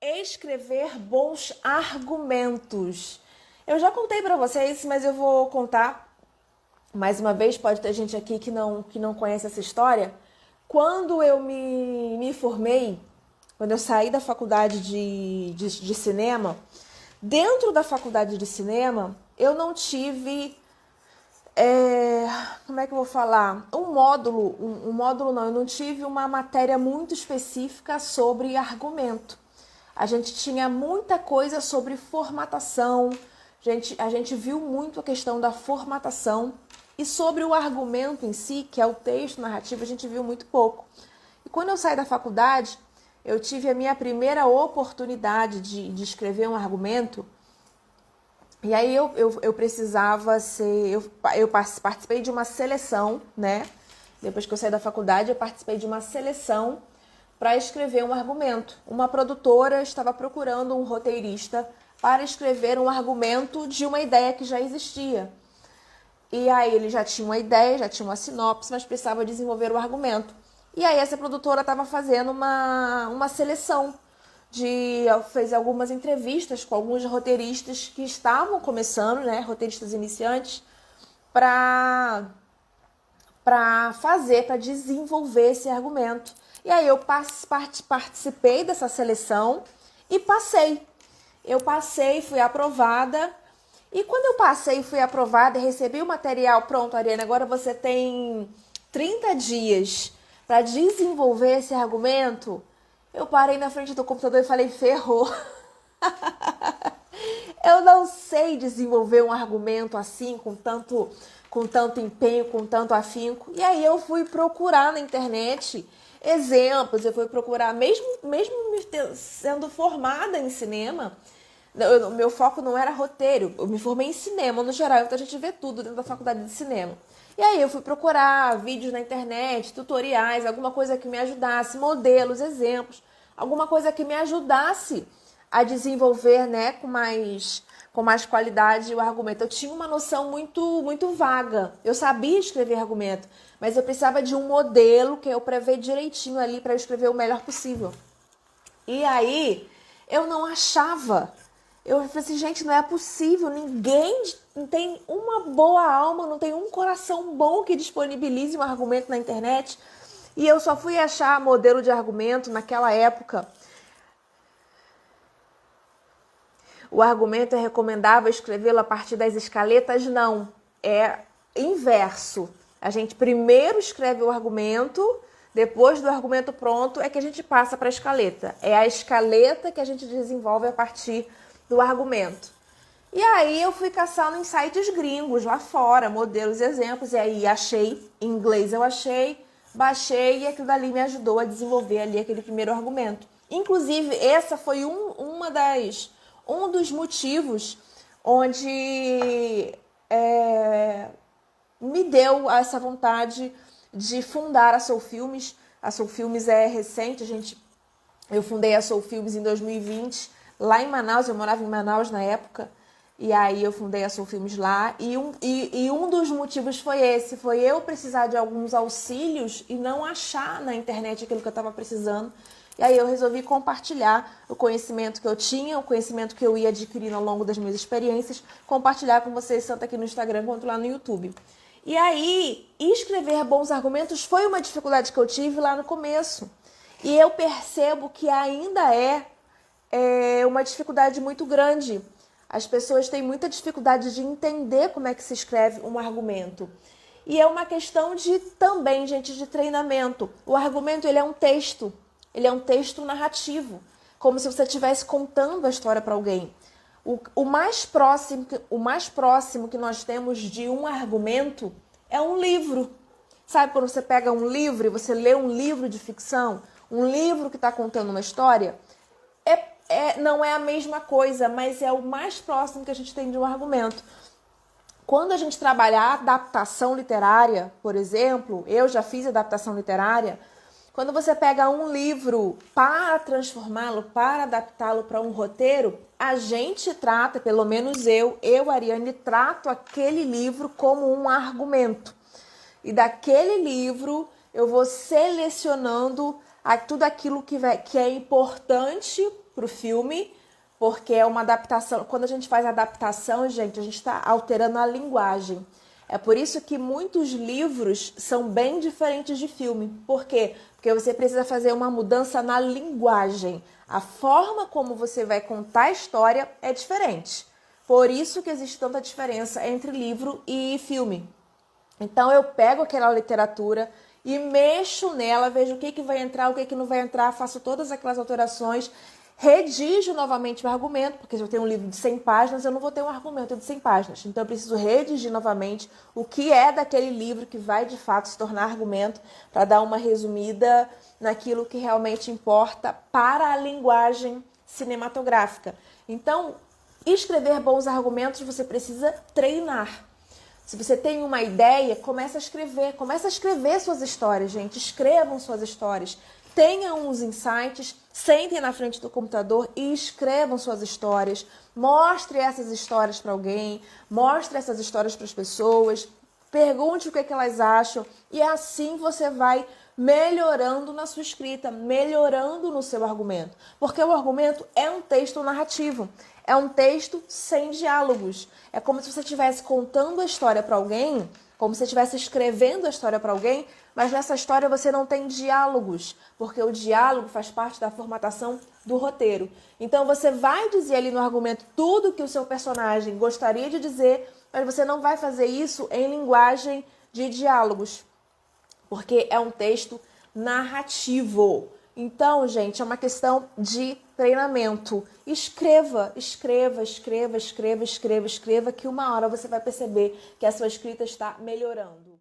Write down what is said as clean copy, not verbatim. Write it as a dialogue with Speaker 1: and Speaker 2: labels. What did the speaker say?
Speaker 1: Escrever bons argumentos. Eu já contei para vocês, mas eu vou contar mais uma vez. Pode ter gente aqui que não conhece essa história. Quando eu me formei, quando eu saí da faculdade de cinema, dentro da faculdade de cinema, eu não tive... como é que eu vou falar? Um módulo não, eu não tive uma matéria muito específica sobre argumento. A gente tinha muita coisa sobre formatação, a gente viu muito a questão da formatação, e sobre o argumento em si, que é o texto narrativo, a gente viu muito pouco. E quando eu saí da faculdade, eu tive a minha primeira oportunidade de escrever um argumento. E aí eu precisava ser... Eu participei de uma seleção, né? Depois que eu saí da faculdade, eu participei de uma seleção para escrever um argumento. Uma produtora estava procurando um roteirista para escrever um argumento de uma ideia que já existia. E aí ele já tinha uma ideia, já tinha uma sinopse, mas precisava desenvolver o argumento. E aí essa produtora estava fazendo uma seleção. Fez algumas entrevistas com alguns roteiristas que estavam começando, né, roteiristas iniciantes, para desenvolver esse argumento. E aí eu participei dessa seleção e passei. Eu passei, fui aprovada. E quando eu passei e fui aprovada e recebi o material, pronto, Ariane, agora você tem 30 dias para desenvolver esse argumento. Eu parei na frente do computador e falei, ferrou. Eu não sei desenvolver um argumento assim, com tanto empenho, com tanto afinco. E aí eu fui procurar na internet exemplos, eu fui procurar, mesmo sendo formada em cinema, o meu foco não era roteiro, eu me formei em cinema no geral, então a gente vê tudo dentro da faculdade de cinema. E aí eu fui procurar vídeos na internet, tutoriais, alguma coisa que me ajudasse, modelos, exemplos, alguma coisa que me ajudasse a desenvolver, né, com mais qualidade o argumento. Eu tinha uma noção muito vaga, eu sabia escrever argumento, mas eu precisava de um modelo que eu prevê direitinho ali para eu escrever o melhor possível. E aí eu não achava. Eu falei assim, gente, não é possível, ninguém não tem uma boa alma, não tem um coração bom que disponibilize um argumento na internet. E eu só fui achar modelo de argumento naquela época. O argumento é recomendável escrevê-lo a partir das escaletas? Não, é inverso. A gente primeiro escreve o argumento, depois do argumento pronto é que a gente passa para a escaleta. É a escaleta que a gente desenvolve a partir do argumento. E aí eu fui caçando em sites gringos lá fora, modelos e exemplos, e aí achei, em inglês eu achei, baixei e aquilo dali me ajudou a desenvolver ali aquele primeiro argumento. Inclusive, essa foi um dos motivos onde me deu essa vontade de fundar a Soul Filmes. A Soul Filmes é recente, eu fundei a Soul Filmes em 2020, lá em Manaus, eu morava em Manaus na época, e aí eu fundei a Soul Filmes lá, e um dos motivos foi esse, foi eu precisar de alguns auxílios e não achar na internet aquilo que eu estava precisando. E aí eu resolvi compartilhar o conhecimento que eu tinha, o conhecimento que eu ia adquirindo ao longo das minhas experiências, compartilhar com vocês tanto aqui no Instagram quanto lá no YouTube. E aí, escrever bons argumentos foi uma dificuldade que eu tive lá no começo. E eu percebo que ainda é uma dificuldade muito grande. As pessoas têm muita dificuldade de entender como é que se escreve um argumento. E é uma questão também, gente, de treinamento. O argumento, ele é um texto. Ele é um texto narrativo, como se você estivesse contando a história para alguém. O mais próximo que nós temos de um argumento é um livro. Sabe quando você pega um livro e você lê um livro de ficção, um livro que está contando uma história? Não é a mesma coisa, mas é o mais próximo que a gente tem de um argumento. Quando a gente trabalha a adaptação literária, por exemplo, eu já fiz adaptação literária. Quando você pega um livro para transformá-lo, para adaptá-lo para um roteiro, a gente trata, pelo menos eu, Ariane, trato aquele livro como um argumento. E daquele livro eu vou selecionando tudo aquilo que é importante para o filme, porque é uma adaptação. Quando a gente faz adaptação, gente, a gente está alterando a linguagem. É por isso que muitos livros são bem diferentes de filme. Por quê? Porque você precisa fazer uma mudança na linguagem. A forma como você vai contar a história é diferente. Por isso que existe tanta diferença entre livro e filme. Então eu pego aquela literatura e mexo nela, vejo o que vai entrar, o que não vai entrar, faço todas aquelas alterações, redijo novamente o argumento, porque se eu tenho um livro de 100 páginas, eu não vou ter um argumento de 100 páginas. Então eu preciso redigir novamente o que é daquele livro que vai de fato se tornar argumento, para dar uma resumida naquilo que realmente importa para a linguagem cinematográfica. Então, escrever bons argumentos você precisa treinar. Se você tem uma ideia, começa a escrever suas histórias, gente. Escrevam suas histórias. Tenham uns insights, sentem na frente do computador e escrevam suas histórias. Mostre essas histórias para alguém, mostre essas histórias para as pessoas, pergunte o que elas acham e assim você vai melhorando na sua escrita, melhorando no seu argumento. Porque o argumento é um texto narrativo, é um texto sem diálogos. É como se você estivesse contando a história para alguém, como se você estivesse escrevendo a história para alguém, mas nessa história você não tem diálogos, porque o diálogo faz parte da formatação do roteiro. Então você vai dizer ali no argumento tudo que o seu personagem gostaria de dizer, mas você não vai fazer isso em linguagem de diálogos, porque é um texto narrativo. Então, gente, é uma questão de treinamento. Escreva, que uma hora você vai perceber que a sua escrita está melhorando.